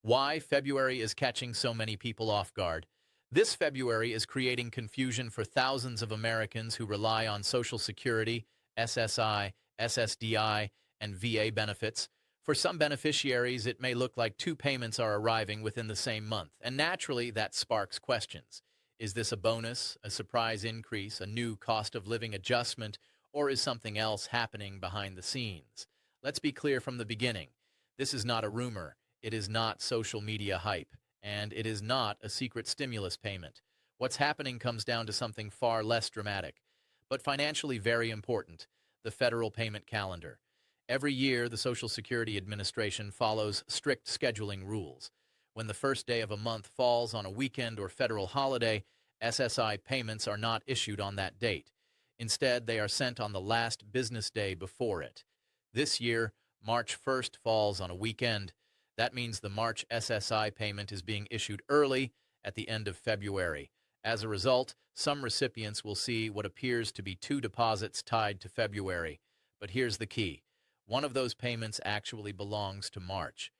Why February is catching so many people off guard. This February is creating confusion for thousands of Americans who rely on Social Security, SSI, SSDI, and VA benefits. For some beneficiaries, it may look like two payments are arriving within the same month, and naturally that sparks questions. Is this a bonus, a surprise increase, a new cost of living adjustment, or is something else happening behind the scenes? Let's be clear from the beginning. This is not a rumor. It is not social media hype, and it is not a secret stimulus payment. What's happening comes down to something far less dramatic, but financially very important: the federal payment calendar. Every year, the Social Security Administration follows strict scheduling rules. When the first day of a month falls on a weekend or federal holiday, SSI payments are not issued on that date. Instead, they are sent on the last business day before it. This year, March 1st falls on a weekend. That means the March SSI payment is being issued early at the end of February. As a result, some recipients will see what appears to be two deposits tied to February. But here's the key: one of those payments actually belongs to March.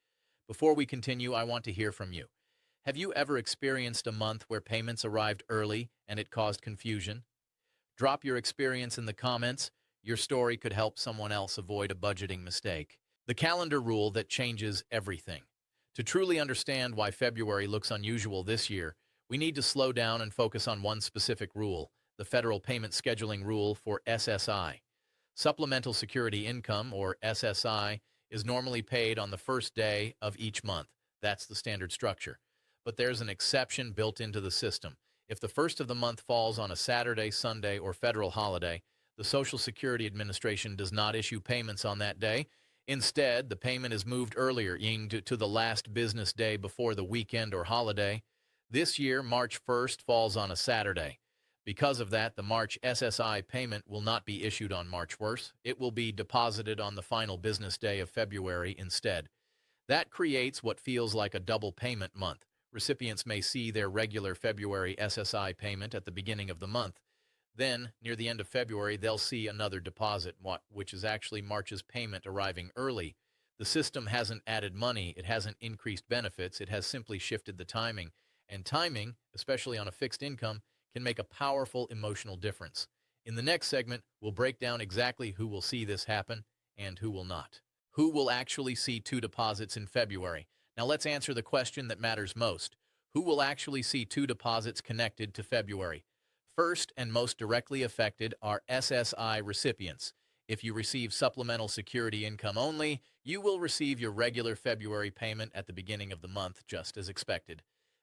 Before we continue, I want to hear from you. Have you ever experienced a month where payments arrived early and it caused confusion? Drop your experience in the comments. Your story could help someone else avoid a budgeting mistake. The calendar rule that changes everything. To truly understand why February looks unusual this year, we need to slow down and focus on one specific rule: the Federal Payment Scheduling Rule for SSI. Supplemental Security Income, or SSI, is normally paid on the first day of each month. That's the standard structure. But there's an exception built into the system. If the first of the month falls on a Saturday, Sunday, or federal holiday, the Social Security Administration does not issue payments on that day. Instead, the payment is moved earlier to the last business day before the weekend or holiday. This year, March 1st falls on a Saturday. Because of that, the March SSI payment will not be issued on March 1st. It will be deposited on the final business day of February instead. That creates what feels like a double payment month. Recipients may see their regular February SSI payment at the beginning of the month. Then, near the end of February, they'll see another deposit, which is actually March's payment arriving early. The system hasn't added money, it hasn't increased benefits, it has simply shifted the timing. And timing, especially on a fixed income, can make a powerful emotional difference. In the next segment, we'll break down exactly who will see this happen and who will not. Who will actually see two deposits in February? Now let's answer the question that matters most. Who will actually see two deposits connected to February? First and most directly affected are SSI recipients. If you receive supplemental security income only, you will receive your regular February payment at the beginning of the month, just as expected.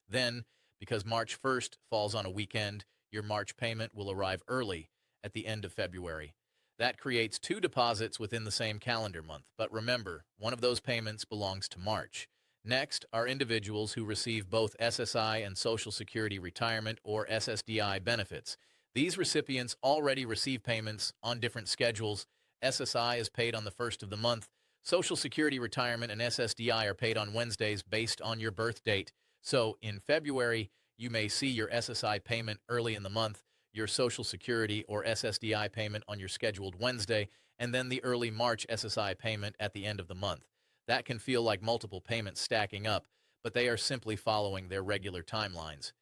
Then, because March 1st falls on a weekend, your March payment will arrive early at the end of February. That creates two deposits within the same calendar month. But remember, one of those payments belongs to March. Next are individuals who receive both SSI and Social Security Retirement, or SSDI, benefits. These recipients already receive payments on different schedules. SSI is paid on the first of the month. Social Security Retirement and SSDI are paid on Wednesdays based on your birth date. So in February, you may see your SSI payment early in the month, your Social Security or SSDI payment on your scheduled Wednesday, and then the early March SSI payment at the end of the month. That can feel like multiple payments stacking up, but they are simply following their regular timelines.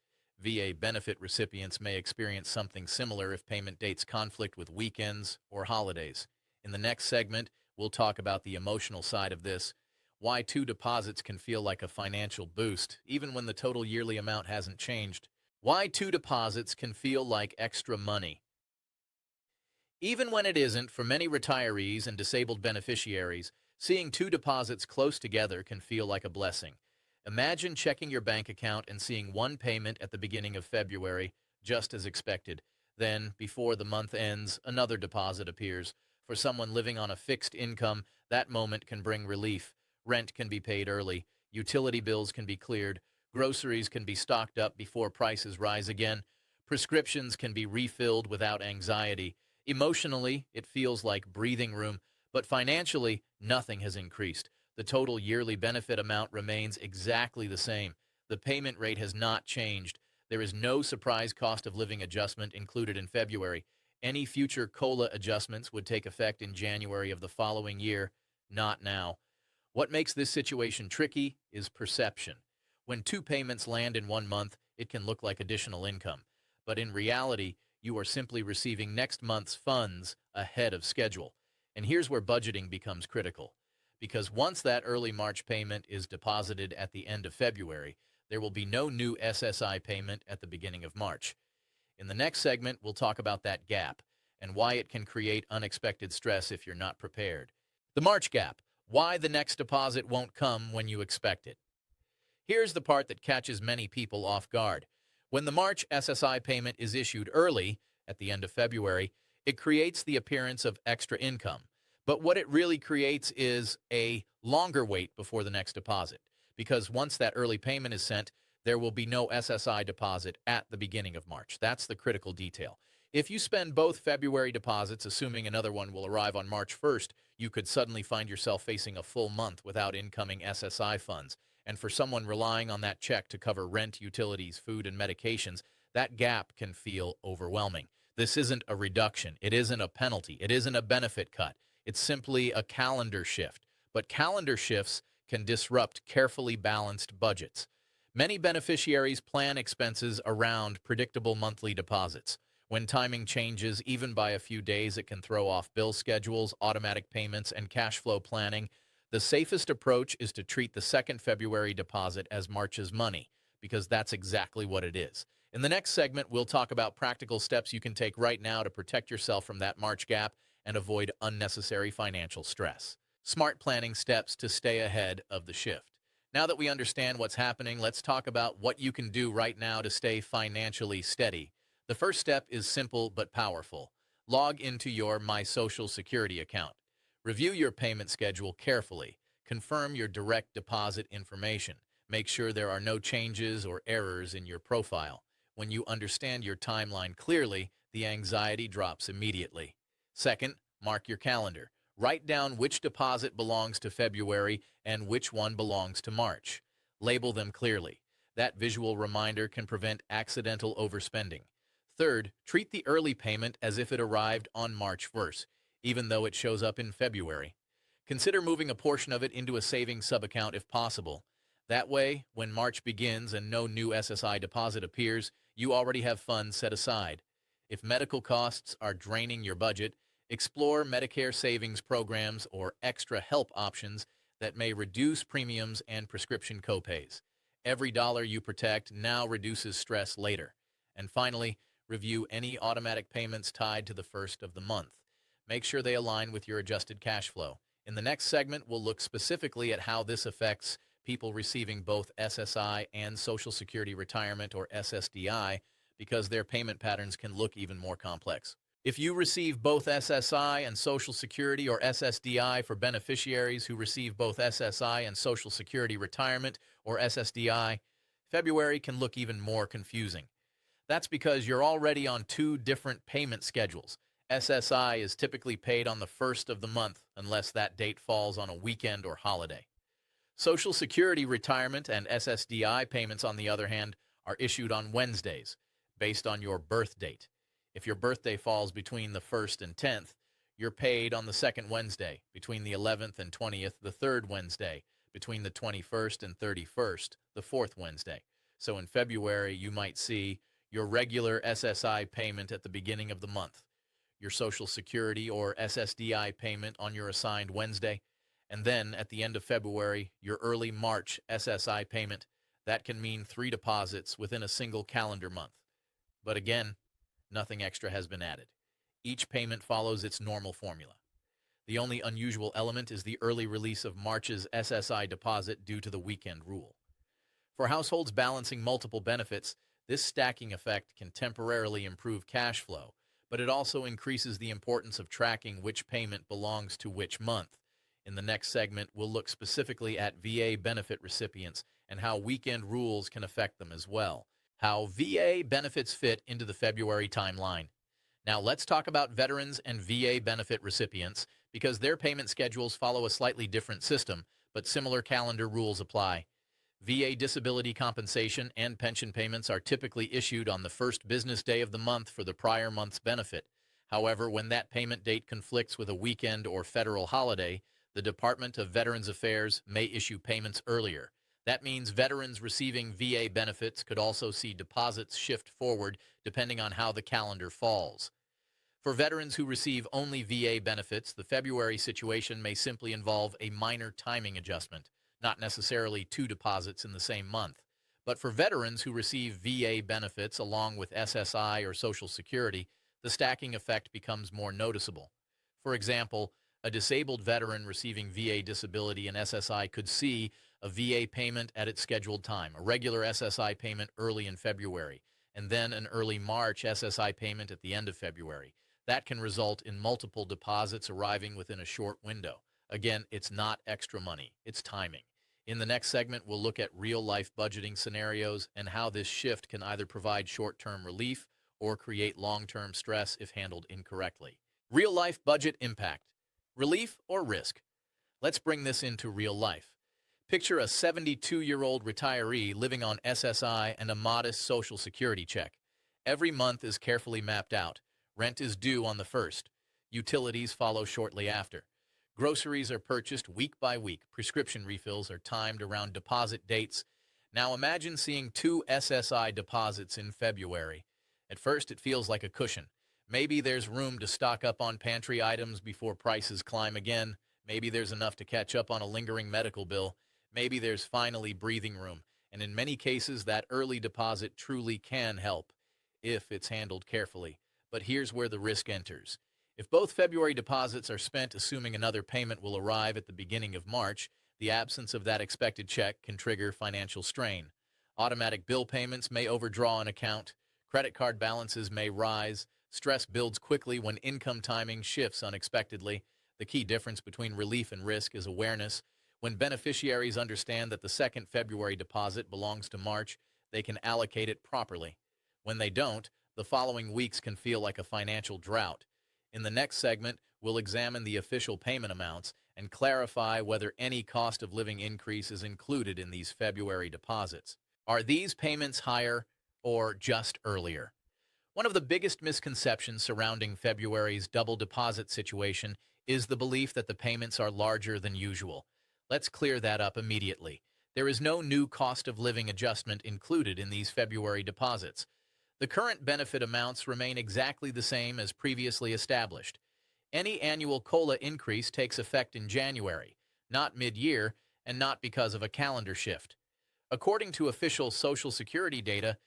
VA benefit recipients may experience something similar if payment dates conflict with weekends or holidays. In the next segment, we'll talk about the emotional side of this: why two deposits can feel like a financial boost, even when the total yearly amount hasn't changed. Why two deposits can feel like extra money, even when it isn't. For many retirees and disabled beneficiaries, seeing two deposits close together can feel like a blessing. Imagine checking your bank account and seeing one payment at the beginning of February, just as expected. Then, before the month ends, another deposit appears. For someone living on a fixed income, that moment can bring relief. Rent can be paid early, utility bills can be cleared, groceries can be stocked up before prices rise again, prescriptions can be refilled without anxiety. Emotionally, it feels like breathing room, but financially, nothing has increased. The total yearly benefit amount remains exactly the same. The payment rate has not changed. There is no surprise cost of living adjustment included in February. Any future COLA adjustments would take effect in January of the following year, not now. What makes this situation tricky is perception. When two payments land in one month, it can look like additional income. But in reality, you are simply receiving next month's funds ahead of schedule. And here's where budgeting becomes critical. Because once that early March payment is deposited at the end of February, there will be no new SSI payment at the beginning of March. In the next segment, we'll talk about that gap and why it can create unexpected stress if you're not prepared. The March gap, why the next deposit won't come when you expect it. Here's the part that catches many people off guard. When the March SSI payment is issued early, at the end of February, it creates the appearance of extra income. But what it really creates is a longer wait before the next deposit, because once that early payment is sent, there will be no SSI deposit at the beginning of March. That's the critical detail. If you spend both February deposits, assuming another one will arrive on March 1st, you could suddenly find yourself facing a full month without incoming SSI funds. And for someone relying on that check to cover rent, utilities, food, and medications, that gap can feel overwhelming. This isn't a reduction. It isn't a penalty. It isn't a benefit cut. It's simply a calendar shift. But calendar shifts can disrupt carefully balanced budgets. Many beneficiaries plan expenses around predictable monthly deposits. When timing changes, even by a few days, it can throw off bill schedules, automatic payments, and cash flow planning. The safest approach is to treat the second February deposit as March's money, because that's exactly what it is. In the next segment, we'll talk about practical steps you can take right now to protect yourself from that March gap and avoid unnecessary financial stress. Smart planning steps to stay ahead of the shift. Now that we understand what's happening, let's talk about what you can do right now to stay financially steady. The first step is simple but powerful. Log into your My Social Security account. Review your payment schedule carefully. Confirm your direct deposit information. Make sure there are no changes or errors in your profile. When you understand your timeline clearly, the anxiety drops immediately. Second, mark your calendar. Write down which deposit belongs to February and which one belongs to March. Label them clearly. That visual reminder can prevent accidental overspending. Third, treat the early payment as if it arrived on March 1st, even though it shows up in February. Consider moving a portion of it into a savings subaccount if possible. That way, when March begins and no new SSI deposit appears, you already have funds set aside. If medical costs are draining your budget, explore Medicare savings programs or extra help options that may reduce premiums and prescription copays. Every dollar you protect now reduces stress later. And finally, review any automatic payments tied to the first of the month. Make sure they align with your adjusted cash flow. In the next segment, we'll look specifically at how this affects people receiving both SSI and Social Security Retirement or SSDI, because their payment patterns can look even more complex. If you receive both SSI and Social Security or SSDI, for beneficiaries who receive both SSI and Social Security Retirement or SSDI, February can look even more confusing. That's because you're already on two different payment schedules. SSI is typically paid on the first of the month unless that date falls on a weekend or holiday. Social Security Retirement and SSDI payments, on the other hand, are issued on Wednesdays, based on your birth date. If your birthday falls between the 1st and 10th, you're paid on the second Wednesday, between the 11th and 20th, the third Wednesday, between the 21st and 31st, the fourth Wednesday. So in February, you might see your regular SSI payment at the beginning of the month, your Social Security or SSDI payment on your assigned Wednesday, and then at the end of February, your early March SSI payment. That can mean 3 deposits within a single calendar month. But again, nothing extra has been added. Each payment follows its normal formula. The only unusual element is the early release of March's SSI deposit due to the weekend rule. For households balancing multiple benefits, this stacking effect can temporarily improve cash flow, but it also increases the importance of tracking which payment belongs to which month. In the next segment, we'll look specifically at VA benefit recipients and how weekend rules can affect them as well. How VA benefits fit into the February timeline. Now let's talk about veterans and VA benefit recipients, because their payment schedules follow a slightly different system, but similar calendar rules apply. VA disability compensation and pension payments are typically issued on the first business day of the month for the prior month's benefit. However, when that payment date conflicts with a weekend or federal holiday, The Department of Veterans Affairs may issue payments earlier. That means veterans receiving VA benefits could also see deposits shift forward depending on how the calendar falls. For veterans who receive only VA benefits, the February situation may simply involve a minor timing adjustment, not necessarily two deposits in the same month. But for veterans who receive VA benefits along with SSI or Social Security, the stacking effect becomes more noticeable. For example, a disabled veteran receiving VA disability and SSI could see a VA payment at its scheduled time, a regular SSI payment early in February, and then an early March SSI payment at the end of February. That can result in multiple deposits arriving within a short window. Again, it's not extra money, it's timing. In the next segment, we'll look at real-life budgeting scenarios and how this shift can either provide short-term relief or create long-term stress if handled incorrectly. Real-life budget impact. Relief or risk? Let's bring this into real life. Picture a 72-year-old retiree living on SSI and a modest Social Security check. Every month is carefully mapped out. Rent is due on the 1st. Utilities follow shortly after. Groceries are purchased week by week. Prescription refills are timed around deposit dates. Now imagine seeing two SSI deposits in February. At first, it feels like a cushion. Maybe there's room to stock up on pantry items before prices climb again. Maybe there's enough to catch up on a lingering medical bill. Maybe there's finally breathing room. And in many cases, that early deposit truly can help, if it's handled carefully. But here's where the risk enters. If both February deposits are spent assuming another payment will arrive at the beginning of March, the absence of that expected check can trigger financial strain. Automatic bill payments may overdraw an account. Credit card balances may rise. Stress builds quickly when income timing shifts unexpectedly. The key difference between relief and risk is awareness. When beneficiaries understand that the second February deposit belongs to March, they can allocate it properly. When they don't, the following weeks can feel like a financial drought. In the next segment, we'll examine the official payment amounts and clarify whether any cost of living increase is included in these February deposits. Are these payments higher or just earlier? One of the biggest misconceptions surrounding February's double deposit situation is the belief that the payments are larger than usual. Let's clear that up immediately. There is no new cost of living adjustment included in these February deposits. The current benefit amounts remain exactly the same as previously established. Any annual COLA increase takes effect in January, not mid-year, and not because of a calendar shift. According to official Social Security data,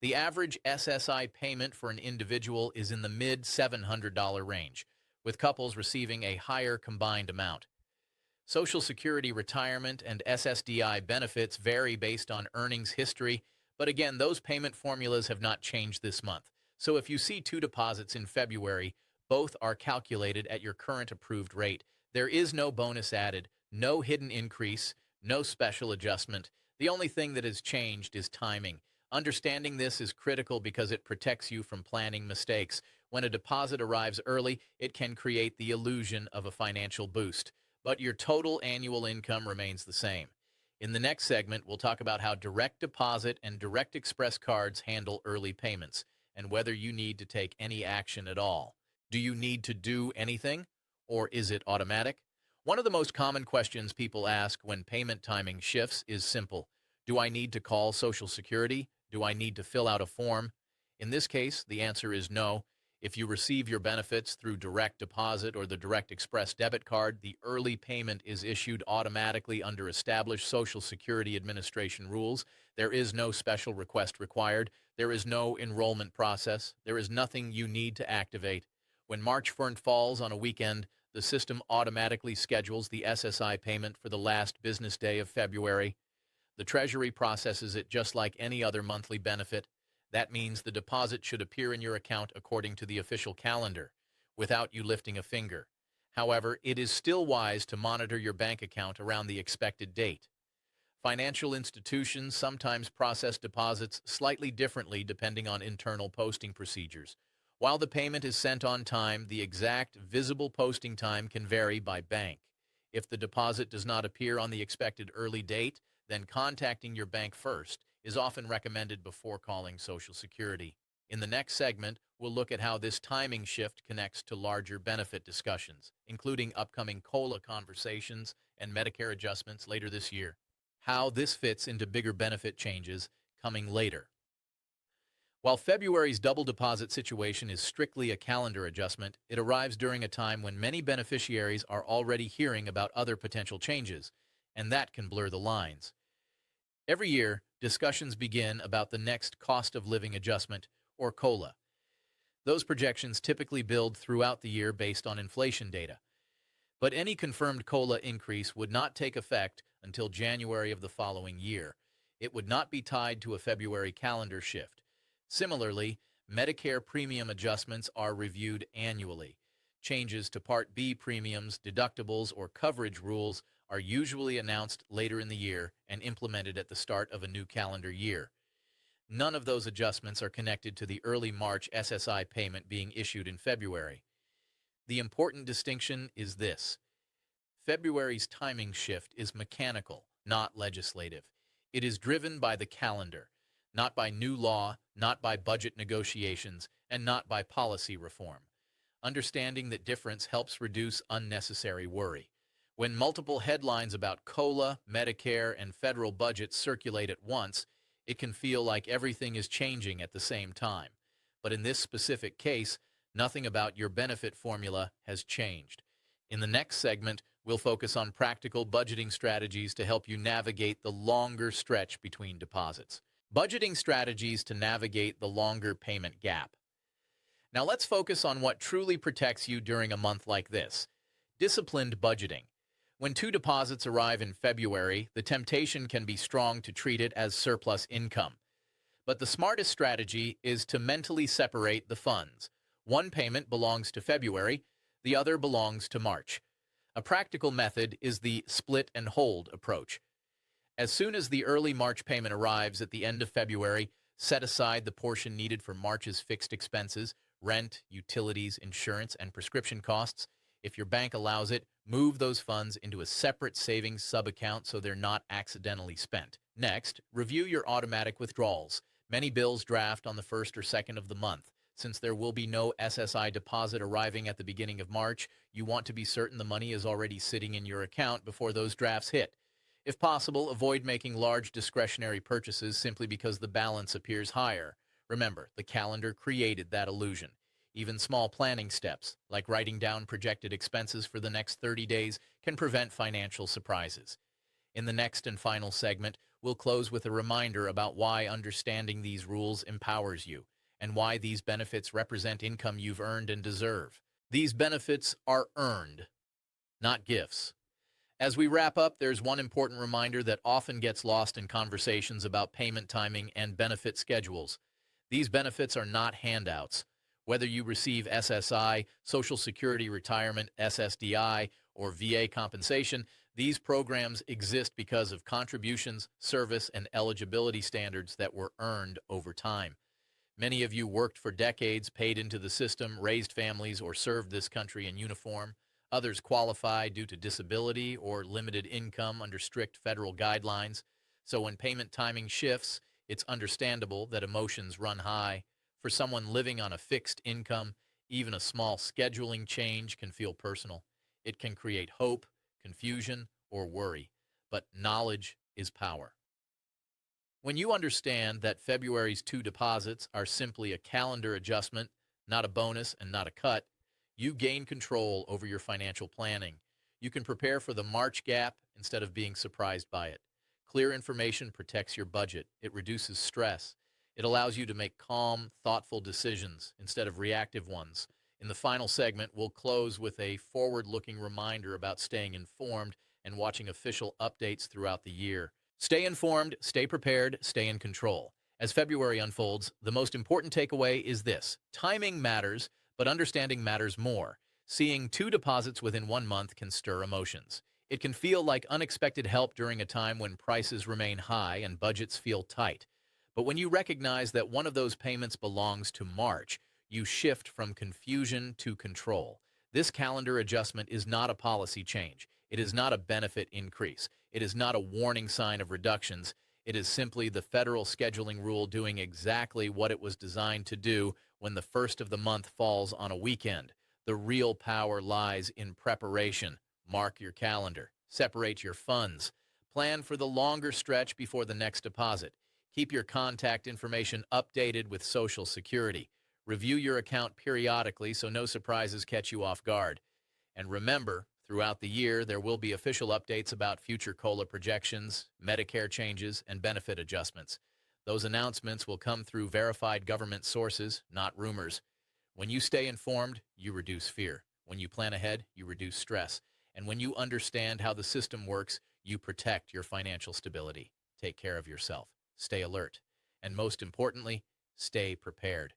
the average SSI payment for an individual is in the mid-$700 range, with couples receiving a higher combined amount. Social Security retirement and SSDI benefits vary based on earnings history, but again, those payment formulas have not changed this month. So if you see two deposits in February, both are calculated at your current approved rate. There is no bonus added, no hidden increase, no special adjustment. The only thing that has changed is timing. Understanding this is critical because it protects you from planning mistakes. When a deposit arrives early, it can create the illusion of a financial boost, but your total annual income remains the same. In the next segment, we'll talk about how direct deposit and direct express cards handle early payments and whether you need to take any action at all. Do you need to do anything, or is it automatic? One of the most common questions people ask when payment timing shifts is simple. Do I need to call Social Security? Do I need to fill out a form? In this case, the answer is no. If you receive your benefits through direct deposit or the Direct Express debit card, the early payment is issued automatically under established Social Security Administration rules. There is no special request required. There is no enrollment process. There is nothing you need to activate. When March 1st falls on a weekend, the system automatically schedules the SSI payment for the last business day of February. The Treasury processes it just like any other monthly benefit. That means the deposit should appear in your account according to the official calendar, without you lifting a finger. However, it is still wise to monitor your bank account around the expected date. Financial institutions sometimes process deposits slightly differently depending on internal posting procedures. While the payment is sent on time, the exact visible posting time can vary by bank. If the deposit does not appear on the expected early date, then contacting your bank first is often recommended before calling Social Security. In the next segment, we'll look at how this timing shift connects to larger benefit discussions, including upcoming COLA conversations and Medicare adjustments later this year. How this fits into bigger benefit changes coming later. While February's double deposit situation is strictly a calendar adjustment, it arrives during a time when many beneficiaries are already hearing about other potential changes, and that can blur the lines. Every year, discussions begin about the next cost of living adjustment, or COLA. Those projections typically build throughout the year based on inflation data. But any confirmed COLA increase would not take effect until January of the following year. It would not be tied to a February calendar shift. Similarly, Medicare premium adjustments are reviewed annually. Changes to Part B premiums, deductibles, or coverage rules are usually announced later in the year and implemented at the start of a new calendar year. None of those adjustments are connected to the early March SSI payment being issued in February. The important distinction is this: February's timing shift is mechanical, not legislative. It is driven by the calendar, not by new law, not by budget negotiations, and not by policy reform. Understanding that difference helps reduce unnecessary worry. When multiple headlines about COLA, Medicare, and federal budgets circulate at once, it can feel like everything is changing at the same time. But in this specific case, nothing about your benefit formula has changed. In the next segment, we'll focus on practical budgeting strategies to help you navigate the longer stretch between deposits. Budgeting strategies to navigate the longer payment gap. Now let's focus on what truly protects you during a month like this: disciplined budgeting. When two deposits arrive in February, the temptation can be strong to treat it as surplus income. But the smartest strategy is to mentally separate the funds. One payment belongs to February, the other belongs to March. A practical method is the split and hold approach. As soon as the early March payment arrives at the end of February, set aside the portion needed for March's fixed expenses, rent, utilities, insurance, and prescription costs. If your bank allows it, move those funds into a separate savings sub-account so they're not accidentally spent. Next, review your automatic withdrawals. Many bills draft on the first or second of the month. Since there will be no SSI deposit arriving at the beginning of March, you want to be certain the money is already sitting in your account before those drafts hit. If possible, avoid making large discretionary purchases simply because the balance appears higher. Remember, the calendar created that illusion. Even small planning steps, like writing down projected expenses for the next 30 days, can prevent financial surprises. In the next and final segment, we'll close with a reminder about why understanding these rules empowers you, and why these benefits represent income you've earned and deserve. These benefits are earned, not gifts. As we wrap up, there's one important reminder that often gets lost in conversations about payment timing and benefit schedules. These benefits are not handouts. Whether you receive SSI, Social Security Retirement, SSDI, or VA compensation, these programs exist because of contributions, service, and eligibility standards that were earned over time. Many of you worked for decades, paid into the system, raised families, or served this country in uniform. Others qualify due to disability or limited income under strict federal guidelines. So when payment timing shifts, it's understandable that emotions run high. For someone living on a fixed income, even a small scheduling change can feel personal. It can create hope, confusion, or worry. But knowledge is power. When you understand that February's two deposits are simply a calendar adjustment, not a bonus and not a cut, you gain control over your financial planning. You can prepare for the March gap instead of being surprised by it. Clear information protects your budget. It reduces stress. It allows you to make calm, thoughtful decisions instead of reactive ones. In the final segment, we'll close with a forward-looking reminder about staying informed and watching official updates throughout the year. Stay informed, stay prepared, stay in control. As February unfolds, the most important takeaway is this: timing matters, but understanding matters more. Seeing two deposits within 1 month can stir emotions. It can feel like unexpected help during a time when prices remain high and budgets feel tight. But when you recognize that one of those payments belongs to March, you shift from confusion to control. This calendar adjustment is not a policy change. It is not a benefit increase. It is not a warning sign of reductions. It is simply the federal scheduling rule doing exactly what it was designed to do when the first of the month falls on a weekend. The real power lies in preparation. Mark your calendar. Separate your funds. Plan for the longer stretch before the next deposit. Keep your contact information updated with Social Security. Review your account periodically so no surprises catch you off guard. And remember, throughout the year, there will be official updates about future COLA projections, Medicare changes, and benefit adjustments. Those announcements will come through verified government sources, not rumors. When you stay informed, you reduce fear. When you plan ahead, you reduce stress. And when you understand how the system works, you protect your financial stability. Take care of yourself. Stay alert. And most importantly, stay prepared.